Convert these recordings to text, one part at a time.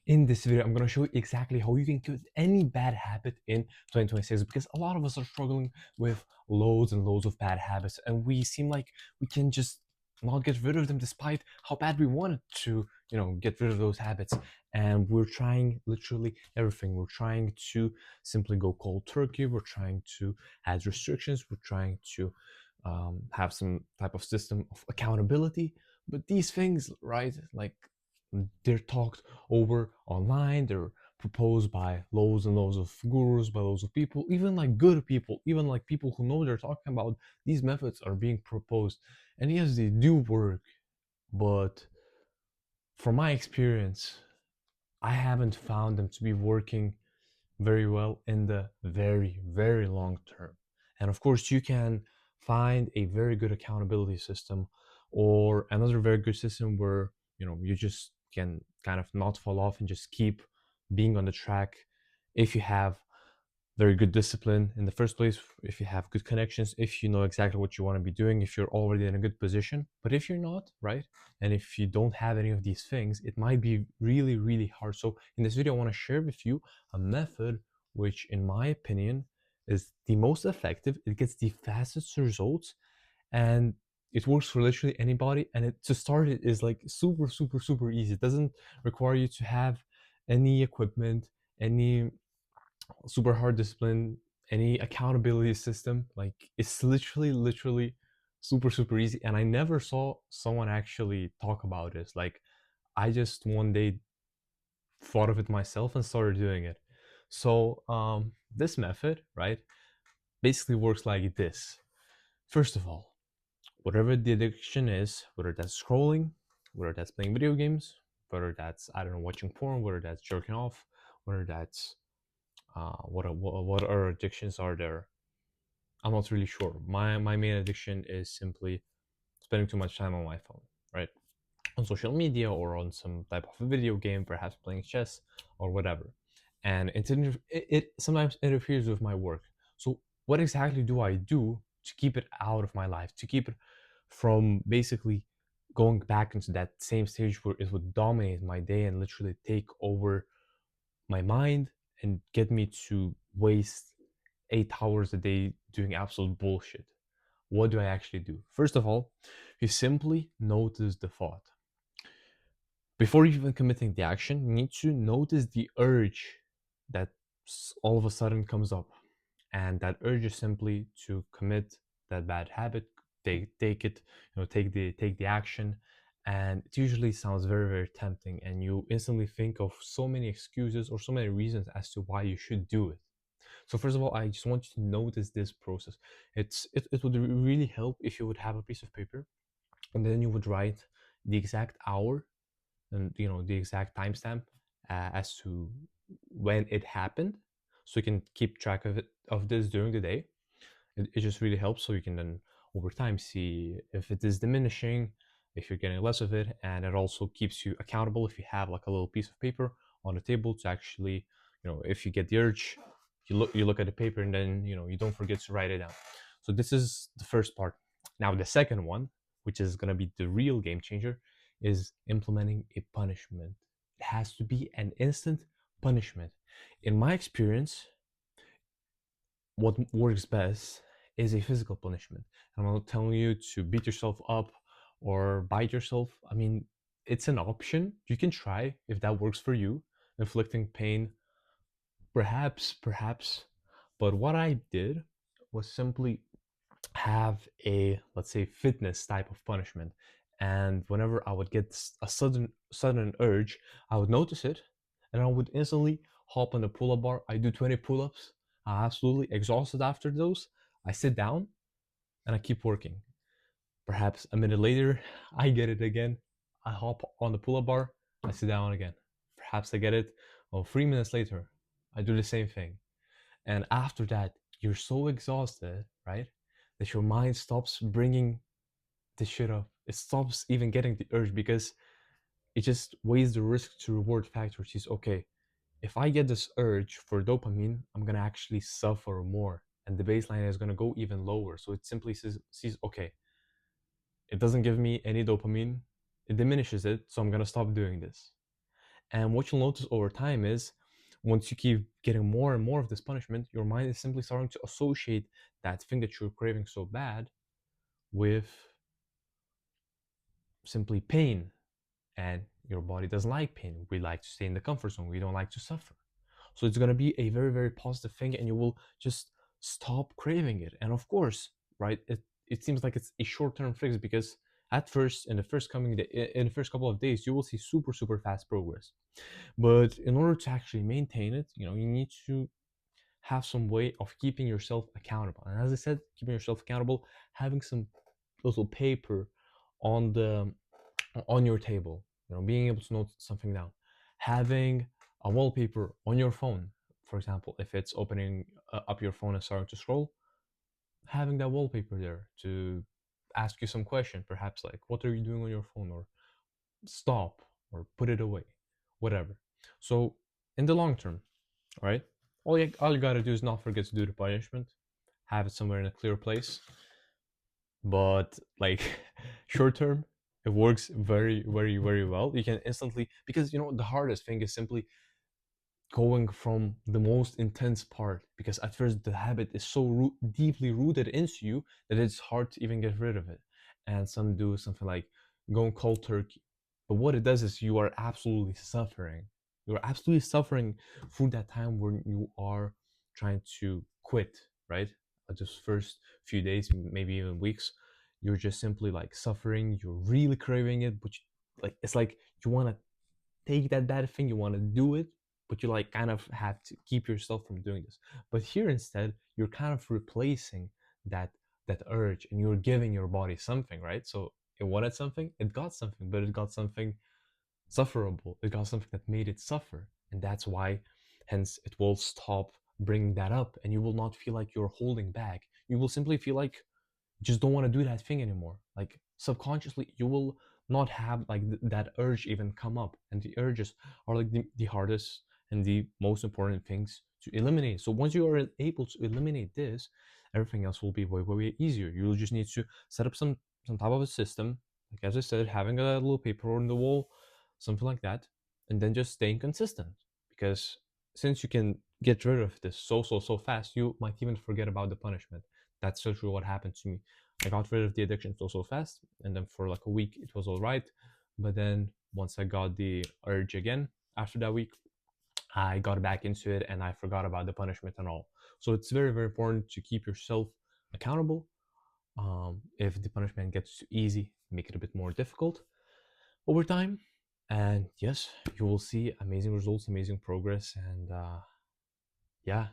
In this video, I'm going to show you exactly how you can quit any bad habit in 2026, because a lot of us are struggling with loads and loads of bad habits, and we seem like we can just not get rid of them despite how bad we wanted to, get rid of those habits. And we're trying literally everything. We're trying to simply go cold turkey. We're trying to add restrictions. We're trying to have some type of system of accountability. But these things, right, like they're talked over online, they're proposed by loads and loads of gurus, by loads of people, even like good people, even like people who know they're talking about. These methods are being proposed, and yes, they do work, but from my experience, I haven't found them to be working very well in the very, very long term. And of course, you can find a very good accountability system or another very good system where you just can kind of not fall off and just keep being on the track if you have very good discipline in the first place, if you have good connections, if you know exactly what you want to be doing, if you're already in a good position. But if you're not, right, and if you don't have any of these things, it might be really, really hard. So in this video, I want to share with you a method which, in my opinion, is the most effective. It gets the fastest results, and it works for literally anybody. And to start, it is like super, super, super easy. It doesn't require you to have any equipment, any super hard discipline, any accountability system. Like, it's literally super, super easy. And I never saw someone actually talk about this. Like, I just one day thought of it myself and started doing it. So this method, right, basically works like this. First of all, whatever the addiction is, whether that's scrolling, whether that's playing video games, whether that's, I don't know, watching porn, whether that's jerking off, whether that's what other addictions are there? I'm not really sure. My main addiction is simply spending too much time on my phone, right? On social media or on some type of a video game, perhaps playing chess or whatever. And it sometimes interferes with my work. So what exactly do I do to keep it out of my life, to keep it from basically going back into that same stage where it would dominate my day and literally take over my mind and get me to waste 8 hours a day doing absolute bullshit? What do I actually do? First of all, you simply notice the thought. Before even committing the action, you need to notice the urge that all of a sudden comes up. And that urge is simply to commit that bad habit, take it, take the action. And it usually sounds very, very tempting, and you instantly think of so many excuses or so many reasons as to why you should do it. So first of all, I just want you to notice this process. It would really help if you would have a piece of paper, and then you would write the exact hour and the exact timestamp as to when it happened, so you can keep track of this during the day. It just really helps, so you can then over time see if it is diminishing, if you're getting less of it. And it also keeps you accountable if you have like a little piece of paper on the table to actually, if you get the urge, you look at the paper, and then you don't forget to write it down. So this is the first part. Now the second one, which is going to be the real game changer, is implementing a punishment. It has to be an instant punishment. In my experience, what works best is a physical punishment. I'm not telling you to beat yourself up or bite yourself. I mean, it's an option. You can try if that works for you. Inflicting pain, perhaps. But what I did was simply have a, let's say, fitness type of punishment. And whenever I would get a sudden urge, I would notice it, and I would instantly hop on the pull-up bar. I do 20 pull-ups. I'm absolutely exhausted after those. I sit down and I keep working. Perhaps a minute later, I get it again. I hop on the pull-up bar. I sit down again. Perhaps I get it. Oh, 3 minutes later, I do the same thing. And after that, you're so exhausted, right, that your mind stops bringing the shit up. It stops even getting the urge, because it just weighs the risk to reward factor. It says, okay, if I get this urge for dopamine, I'm gonna actually suffer more, and the baseline is gonna go even lower. So it simply sees, okay, it doesn't give me any dopamine, it diminishes it, so I'm gonna stop doing this. And what you'll notice over time is once you keep getting more and more of this punishment, your mind is simply starting to associate that thing that you're craving so bad with simply pain. And your body doesn't like pain. We like to stay in the comfort zone. We don't like to suffer. So it's going to be a very, very positive thing, and you will just stop craving it. And of course, right, it seems like it's a short-term fix because at first, in the first couple of days, you will see super, super fast progress. But in order to actually maintain it, you need to have some way of keeping yourself accountable. And as I said, keeping yourself accountable, having some little paper on the on your table, being able to note something down, having a wallpaper on your phone, for example, if it's opening up your phone and starting to scroll, having that wallpaper there to ask you some question, perhaps like, what are you doing on your phone, or stop, or put it away, whatever. So in the long term, all right, all you gotta do is not forget to do the punishment, have it somewhere in a clear place. But like short term, it works very, very, very well. You can instantly, because the hardest thing is simply going from the most intense part, because at first the habit is so deeply rooted into you that it's hard to even get rid of it. And some do something like going cold turkey, but what it does is you are absolutely suffering. You're absolutely suffering through that time when you are trying to quit, right? Just first few days, maybe even weeks, you're just simply like suffering. You're really craving it, but it's like you want to take that bad thing, you want to do it, but you like kind of have to keep yourself from doing this. But here instead, you're kind of replacing that urge, and you're giving your body something, right? So it wanted something, it got something, but it got something sufferable. It got something that made it suffer, and that's why, hence, it will stop bringing that up, and you will not feel like you're holding back. You will simply feel like just don't want to do that thing anymore. Like subconsciously, you will not have like that urge even come up, and the urges are like the hardest and the most important things to eliminate. So once you are able to eliminate this, everything else will be way, way, way easier. You'll just need to set up some type of a system, like as I said, having a little paper on the wall, something like that, and then just staying consistent. Because since you can get rid of this so fast, you might even forget about the punishment. That's literally what happened to me. I got rid of the addiction so fast, and then for like a week it was all right. But then once I got the urge again after that week, I got back into it and I forgot about the punishment and all. So it's very, very important to keep yourself accountable. If the punishment gets too easy, make it a bit more difficult over time. And yes, you will see amazing results, amazing progress. And yeah,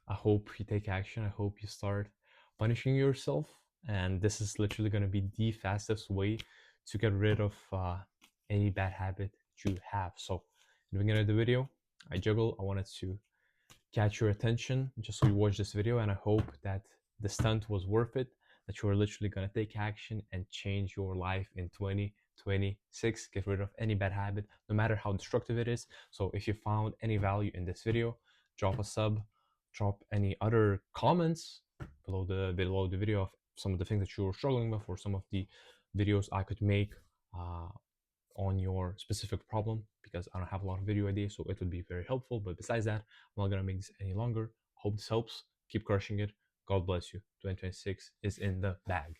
I hope you take action. I hope you start punishing yourself. And this is literally going to be the fastest way to get rid of any bad habit you have. So, in the beginning of the video, I juggle. I wanted to catch your attention just so you watch this video. And I hope that the stunt was worth it, that you are literally going to take action and change your life in 2026. Get rid of any bad habit, no matter how destructive it is. So, if you found any value in this video, drop a sub, drop any other comments below the video of some of the things that you were struggling with, or some of the videos I could make on your specific problem, because I don't have a lot of video ideas, so it would be very helpful. But besides that, I'm not gonna make this any longer. Hope this helps. Keep crushing it. God bless you. 2026 is in the bag.